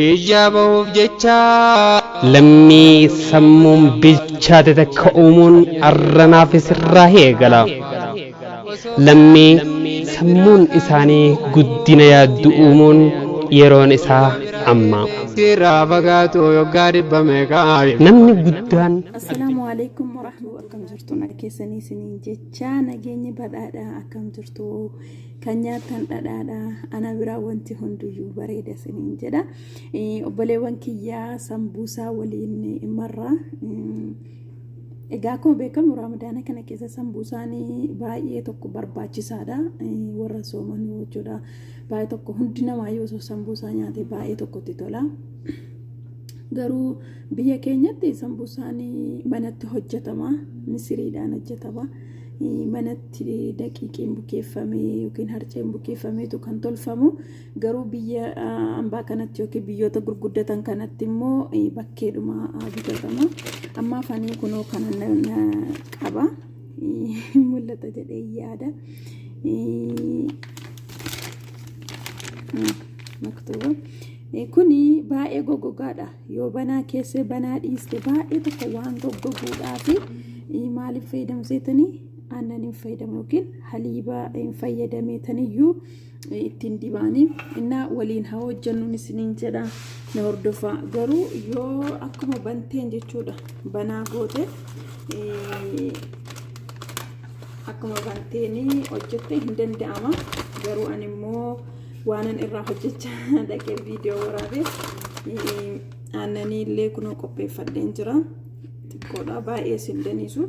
Ijaaboo jecha lammii sammuun bilchaate takka uumuun arranaafis irraa eegala. Lammii sammuun isaanii guddina yaaddu uumuun yeroon isaa amma. Namni guddaan Assalamu alaikum warahmatullahi akkam jirtu nageessanii isiniin jecha nageenyi badhaadha akkam jirtu kan nyaatan dhadhaadha ana biraa wanti hunduyyuu bareeda isiniin jedha obboleewwan kiyyaa sambuusaa waliin marra egaa akkuma beekamu ramadaana kana keessa sambuusaan baay'ee tokko barbaachisaadha warra soomanii jechuudha baay'ee tokko hundi namaa yoo sambuusaa nyaate baay'ee tokkotti tola. Garuu biyya keenyatti sambuusaan manatti hojjetama misiriidhaan hojjetama manatti daqiiqiin bukeeffamee yookiin harceen bukeeffameetu kan tolfamu garuu biyya ambaa kanatti yookiin biyyoota gurguddatan kanatti immoo bakkeedhuma bitatama amma afanii kunoo kana qaba mul'ata jedhee yaada maktuba kuni baay'ee goggogaadha yoo banaa keessee banaa dhiiste baay'ee tokko waan goggoguudhaaf maaliif fayyadamseetanii aannan fayyadamu yookiin haliiba fayyadameetaniyyuu ittiin dibaaniif inna waliin haa hojjennuun isiniin jedha na hordofa garuu yoo akkuma banteen jechuudha banaa goote akkuma banteen hojjette hin danda'ama garuu ani immoo waanan irraa hojjechaa dhaqee viidiyoo waraabe aannanii illee kunoo qopheeffadheen jira xiqqoodha baay'ee sindaniisu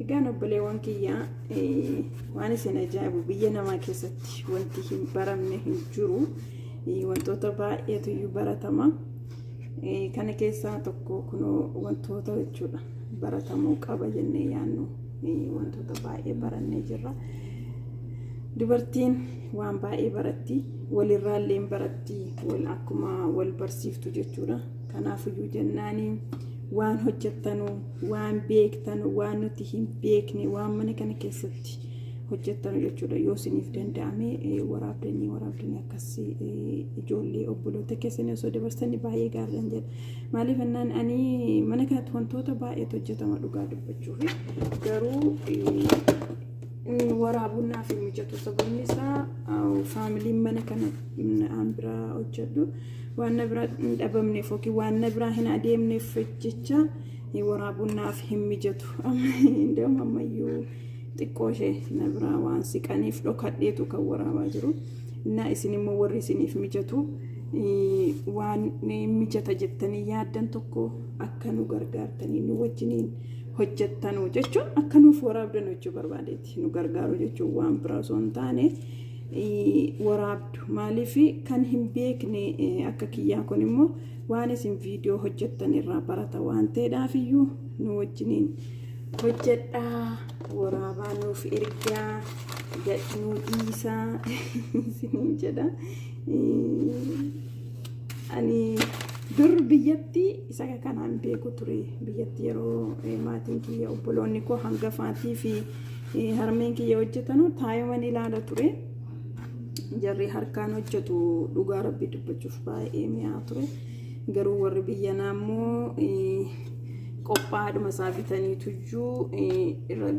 egaan obboleewwan kiyyaa waan isin ajaa'ibu biyya namaa keessatti wanti hin baramne hin jiru wantoota baay'eetu iyyuu baratama kana keessaa tokko kunoo wantoota jechuudha baratamuu qaba jennee yaannu wantoota baay'ee barannee jirra dubartiin waan baay'ee baratti walirraallee baratti wal akkuma wal barsiiftu jechuudha kanaafiyyuu jennaanii waan hojjettanu waan beektanu waan nuti hin beekne waan mana kana keessatti hojjettanu jechuudha yoo isiniif danda'ame waraabdanii akkasii ijoollee obboloota keessanii osoo dabarsanii baay'ee gaariidha jedha maaliif ennaan ani mana kanatti wantoota baay'eetu hojjetama dhugaa dubbachuuf garuu waraabuun naaf hin mijatu sababni isaa faamiliin mana kana aan biraa hojjedhu waan na biraa hin dhabamneef yookiin waan na biraa hin adeemneef jecha waraabuun naaf hin mijatu amma ammayyuu xiqqoo ishee na biraa waan siqaniif dhokadheetu kan waraabaa jiru innaa isin immoo warri isiniif mijatu waan mijata jettanii yaaddan tokko akka nu gargaartanii nu wajjiniin hojjettanu jechuun akka nuuf waraabdan jechuu barbaadeeti nu gargaaru jechuun waan biraa osoo hin taane waraabdu maaliif kan hin beekne akka kiyyaa kun immoo waan isin viidiyoo hojjettan irraa barata waan ta'eedhaafiyyuu nu wajjiniin hojjedhaa waraabaa nuuf ergaa gadnuu dhiisaa isiniin jedha ani dur biyyatti isa kanaan beeku ture biyyatti yeroo maatiin kiyya obboloonni koo hangafaatii fi harmeen kiyya hojjetanu taayuman ilaala ture jarri harkaan hojjetu dhugaa rabbii dubbachuuf baay'ee mi'aa ture garuu warri biyya naammoo qophaadhuma isaa bitanii tuyyuu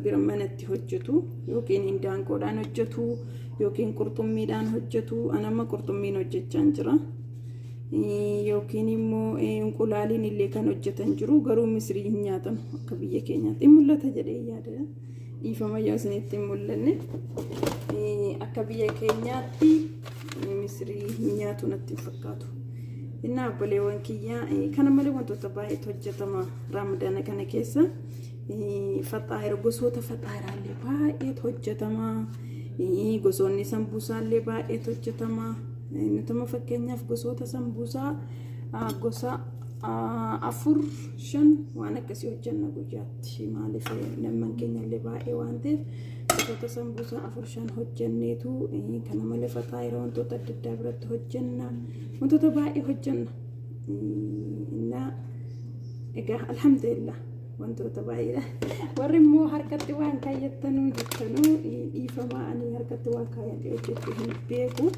bira manatti hojjetu yookiin hindaanqoodhaan hojjetu yookiin qurxummiidhaan hojjetu anamma qurxummiin hojjechaan jira yookiin immoo inqulaaliin illee kan hojjetan jiru garuu misrii hin nyaatamu akka biyya keenyaatti mul'ata jedhee yaada dhiifama yoo isinitti hin mul'anne akka biyya keenyaatti misrii hin nyaatu natti hin fakkaatu innaa obboleewwan kiyyaa kana malee wantoota baay'eetu hojjetama ramadaana kana keessa faxaayira gosoota faxaayiraallee baay'eetu hojjetama gosoonni sambuusaallee baay'eetu hojjetama nutama fakkeenyaaf gosoota sambuusaa gosa 4-5 waan akkasii hojjenna guyyaatti maaliif namni keenyallee baay'ee waan ta'eef gosoota sambuusaa 4-5 hojjenneetu kana malee faxaayira wantoota adda addaa biratti hojjenna wantoota baay'ee hojjenna innaa egaa alhamdulillah wantoota baay'eedha. Warri immoo harkatti waan kaayyattanuu jettanuu dhiifamaa ani harkatti waan kaayyadhe hojjechuu hin beeku.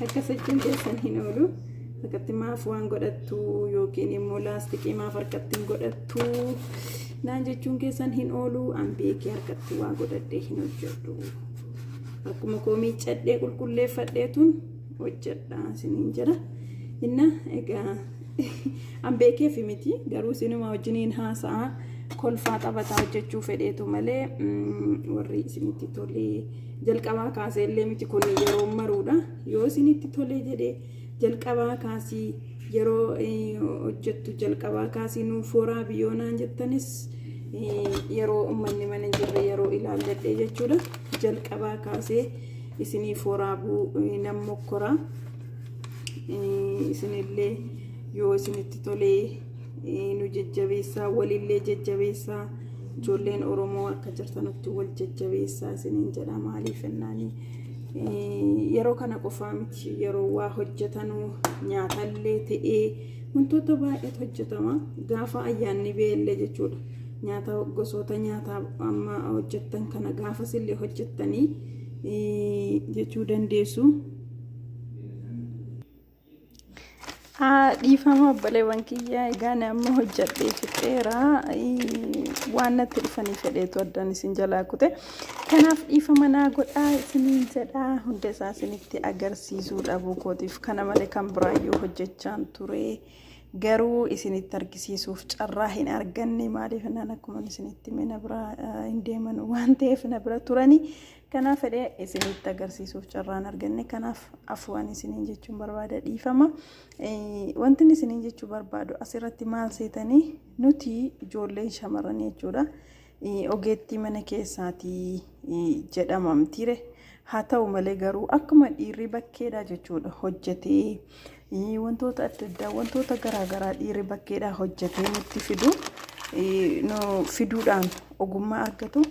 Akkasichuun keessan hin oolu. Harkatti maaf waan godhattu yookiin immoo laastikii maaf harkatti hin godhattu naan jechuun keessan hin oolu. An beekee harkatti waa godhadhee hin hojjedhu. Akkuma koo miiccadhee qulqulleeffadheetuun hojjedha isiniin jedha. Inna egaa an beekeef miti garuu isinuma wajjiniin haasa'a kolfaa taphataa hojjechuu fedheetu malee warri isinitti tolee jalqabaa kaasee illee miti kun yeroo maruudha. Yoo isinitti tolee jedhee jalqabaa kaasii yeroo hojjettu jalqabaa kaasii nuuf waraabi yoo naan jettanis yeroo uummanni mana jirre yeroo ilaalladhee jechuudha. Jalqabaa kaasee isiniif waraabuu nan mokkora. Isinillee yoo isinitti tolee nu jajjabeessaa walillee jajjabeessaa ijoolleen Oromoo akka jirtanutti wal jajjabeessaa isiniin jedha. Maaliif ennaanii yeroo kana qofaa miti yeroo waa hojjetanuu nyaatallee ta'ee wantoota baay'eetu hojjetama. Gaafa ayyaanni beellee jechuudha. Nyaata gosoota nyaataa amma hojjettan kana gaafas illee hojjettanii jechuu dandeessu. Dhiifama obboleewwan kiyyaa egaa nama hojjedhee fixeera waan natti dhufanii fedheetu addaan isin jalaa kute. Kanaaf dhiifama naa godhaa isiniin jedhaa hunda isaa isinitti agarsiisuu dhabuu kootiif kana malee kan biraayyuu hojjechaan ture. Garuu isinitti argisiisuuf carraa hin arganne maaliif naan akkuma isinitti mana biraa hin deeman waan ta'eef na bira turanii kanaaf fedhee isinitti agarsiisuuf carraa hin arganne. Kanaaf afwaan isiniin jechuun barbaada dhiifama. Wanti isiniin jechuu barbaadu asirratti maal seetanii nuti ijoolleen shamarranii jechuudha. Ogeettii mana keessaatii jedhamamtiire. Haa ta'u malee garuu akkuma dhiirri bakkeedhaa jechuudha hojjetee wantoota adda addaa wantoota garaagaraa dhiirri bakkeedhaa hojjetee nutti fiduudhaan ogummaa argatu.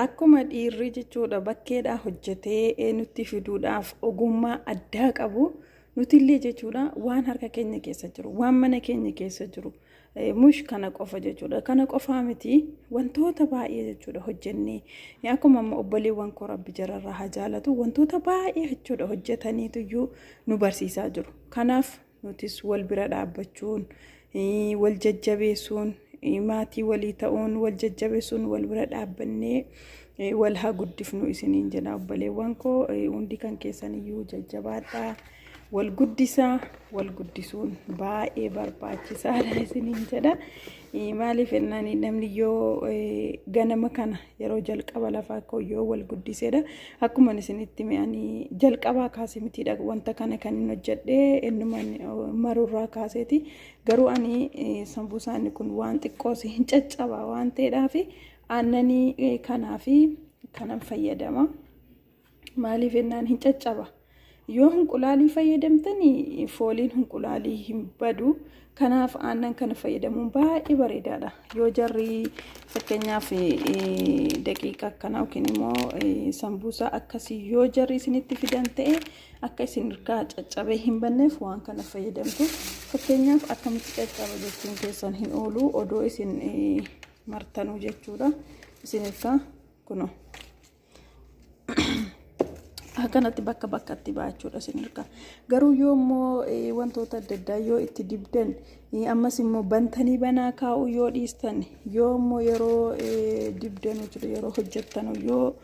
Akkuma dhiirri jechuudha bakkeedhaa hojjetee nutti fiduudhaaf ogummaa addaa qabu nutillee jechuudha waan harka keenya keessa jiru waan mana keenya keessa jiru mush kana qofa jechuudha. Kana qofaa miti wantoota baay'ee jechuudha hojjennee akkuma amma obboleewwan koo Rabbi jararraa haa jaalatu wantoota baay'ee jechuudha hojjetaniitu nu barsiisaa jiru. Kanaaf nutis wal bira dhaabbachuun wal jajjabeessuun maatii walii ta'uun wal jajjabeessuun wal bira dhaabbannee wal haa guddifnu isiniin jedha obboleewwan koo. Hundi kan keessaniyyuu jajjabaadhaa. Wal guddisaa wal guddisuun baay'ee barbaachisaadha isiniin jedha. Maaliif ennani namni yoo ganama kana yeroo jalqaba lafaa koo yoo wal guddiseedha akkuma isinitti mi'anii jalqabaa kaasee mitiidha wanta kana kan hin hojjedhee ennumaan marurraa kaaseeti. Garuu ani sambuusaan kun waan xiqqoos hin caccabaa waan ta'eedhaaf aannanii kanaafi kanan fayyadama. Maaliif ennaan hin caccaba. Yoo hunqulaalii fayyadamtanii fooliin hunqulaalii hin badu. Kanaaf aannan kana fayyadamuun baay'ee bareedaadha. Yoo jarri fakkeenyaaf daqiiqa akkanaa yookiin immoo sambuusaa akkasii yoo jarri isinitti fidan ta'e akka isin hirkaa caccabee hin banneef waan kana fayyadamtu. Fakkeenyaaf akkamitti caccaba jechuun keessan hin oolu odoo isin martanuu jechuudha. Isin hirkaa kunoo. Akkanatti bakka bakkatti baachuudha isin hirkaa. Garuu yoo immoo wantoota adda addaa yoo itti dibdan ammas immoo bantanii banaa kaa'uu yoo dhiistan yoo immoo yeroo dibdanuu jiru yeroo hojjettanu yoo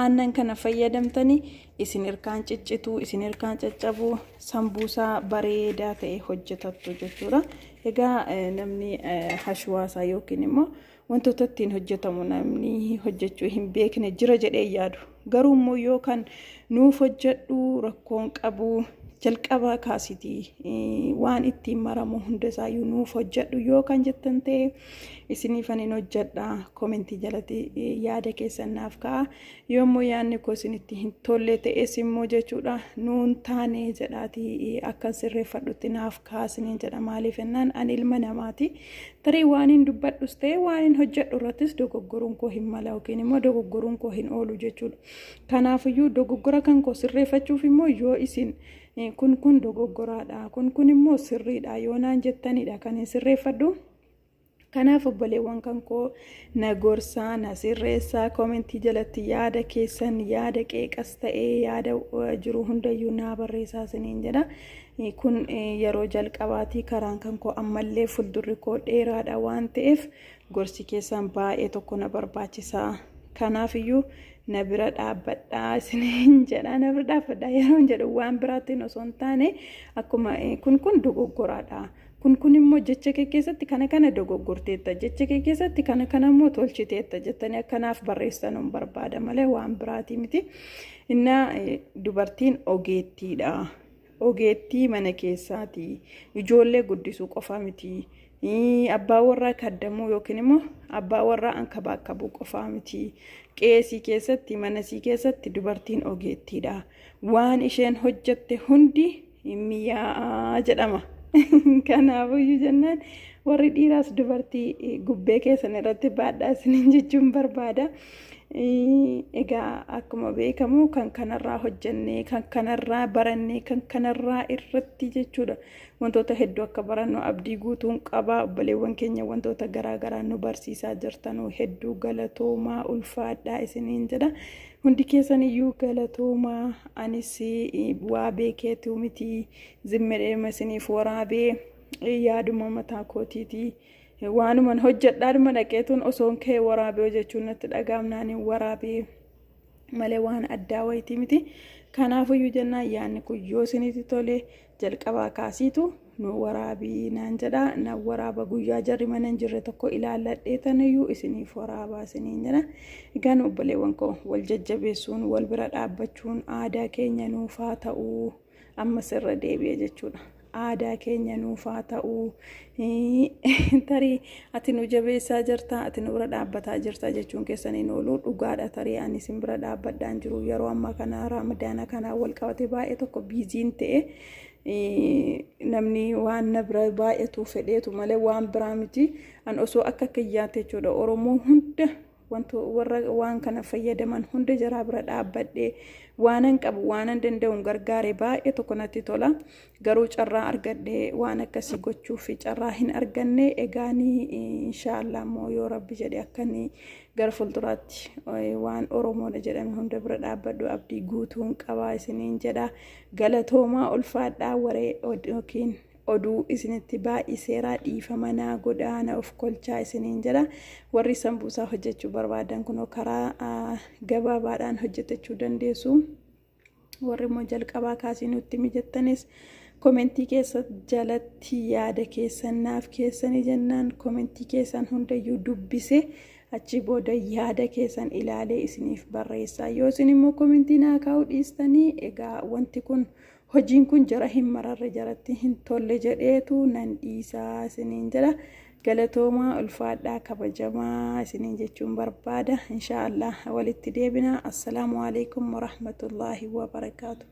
aannan kana fayyadamtanii isin hirkaan ciccituu isin hirkaan caccabuu sambuusaa bareedaa ta'e hojjetattu jechuudha. Egaa namni hashwaasaa yookiin immoo wantoota ittiin hojjetamu namni hojjechuu hin beekne jira jedhee yaadu. Garuu immoo yoo kan nuuf hojjedhu rakkoon qabu jalqabaa kaasitii waan ittiin maramu hundasaayyuu nuuf hojjedhu yoo kan jettan ta'e isiniifan hin hojjedha. Komentii jalatti yaada keessan naaf ka'a. Yoo immoo yaadni koo isinitti hin tolle ta'es immoo jechuudha nuun taane jedhaati akkan sirreeffadhutti naaf kaasiniin jedha. Maaliif ennaan ani ilma namaati. Tarii waan hin dubbadhus ta'e waan hin hojjedhu irrattis dogoggoruun koo hin mala yookiin immoo dogoggoruun koo hin oolu jechuudha. Kanaafiyyuu dogoggora kan koo sirreeffachuuf immoo yoo isin kun dogoggoraadha kun immoo sirriidha yoo naan jettanidha kan sirreeffadhu. Kanaaf obboleewwan kan koo na gorsaa na sirreessaa komentii jalatti yaada keessan yaada qeeqas ta'ee yaada jiru hundayyuu naa barreessaa isiniin jedha. Kun yeroo jalqabaatii karaan kan koo ammallee fuuldurri koo dheeraadha waan ta'eef gorsi keessan baay'ee tokko na barbaachisaa. Kanaafiyyuu na bira dhaabbadhaa isiniin jedha. Na bira dhaabbadhaa yeroo jedhu waan biraatti osoo hin taane akkuma kun dogoggoraadha. Kun immoo jecha kee keessatti kana dogoggorteetta jecha kee keessatti kana immoo tolchiteetta jettanii akkanaaf barreessan barbaada malee waan biraati miti. Inna dubartiin ogeettiidha. Ogeettii mana keessaati. Ijoollee guddisuu qofa miti. Abbaa warraa kaddamuu yookiin immoo abbaa warraa ankabaakabuu qofa miti. Qeesii keessatti manasii keessatti dubartiin ogeettiidha. Waan isheen hojjette hundi mi'aa jedhama. Kanaafiyyuu jennaan warri dhiiraas dubartii gubbee keessan irratti baadhaa isiniin jechuun barbaada. Egaa akkuma beekamu kan kanarraa hojjennee kan kanarraa barannee kan kanarraa irratti jechuudha wantoota hedduu akka barannu abdii guutuun qaba. Obboleewwan keenya wantoota garaagaraa nu barsiisaa jirtanuu hedduu galatoomaa ulfaadhaa isiniin jedha. Hundi keessaniyyuu galatoomaa. Anis waa beekeetu miti zimmeedhee isiniif waraabee yaaduma mataa kootiiti. Waanuman hojjedhaadhuma dhaqeetuun osoon kee waraabee jechuun natti dhagaamnaan waraabee malee waan addaa wayitii miti. Kanaafiyyuu jennaan yaadni kun yoo isinitti tole jalqabaa kaasiitu nu waraabii naan jedha. Na waraaba guyyaa jarri mana hin jirre tokko ilaalladhee tanayyuu isiniif waraabaa isiniin jedha. Egaan obboleewwan koo wal jajjabeessuun wal bira dhaabbachuun aadaa keenya nuuf haa ta'uu ammas irra deebi'e jechuudha. Aadaa keenya nuuf haa ta'uu. Tarii ati nu jabeessaa jirta ati nu bira dhaabbataa jirta jechuun keessaniin ooluu dhugaadha. Tarii ani isin bira dhaabbadhaan jiru yeroo ammaa kana ramadaana kana wal qabate baay'ee tokko biiziin ta'e namni waan na bira baay'atu fedheetu malee waan biraa miti. An osoo akka kiyyaate jechuudha Oromoo hunda warra waan kana fayyadaman hunda jaraa bira dhaabbadhee waanan qabu waanan danda'uun gargaare baay'ee tokko natti tola. Garuu carraa argadhee waan akkasii gochuuf carraa hin arganne. Egaanii inshaallah immoo yoo rabbi jedhe akkanii gara fuulduraatti waan Oromoodha jedhame hunda bira dhaabbadhu abdii guutuun qabaa isiniin jedha. Galatoomaa ulfaadhaa waree yookiin oduu isinitti baay'iseeraa dhiifama godhaana of kolchaa isiniin jedha. Warri sambuusaa hojjechuu barbaadan kunoo karaa gabaabaadhaan hojjetachuu dandeessu. Warri immoo jalqabaa kaasii nutti mijattanis komentii keessa jalatti yaada keessan naaf keessanii jennaan komentii keessan hundayyuu dubbise achi booda yaada keessan ilaalee isiniif barreessaa. Yoo isin immoo komentii naa kaa'uu dhiistanii egaa wanti kun hojiin kun jara hin mararre jaratti hin tolle jedheetu nan dhiisaa isiniin jedha. Galatoomaa ulfaadhaa kabajamaa isiniin jechuun barbaada. Inshaallah walitti deebina. Assalaamu alaikum warahmatullaahi wabarakaatu.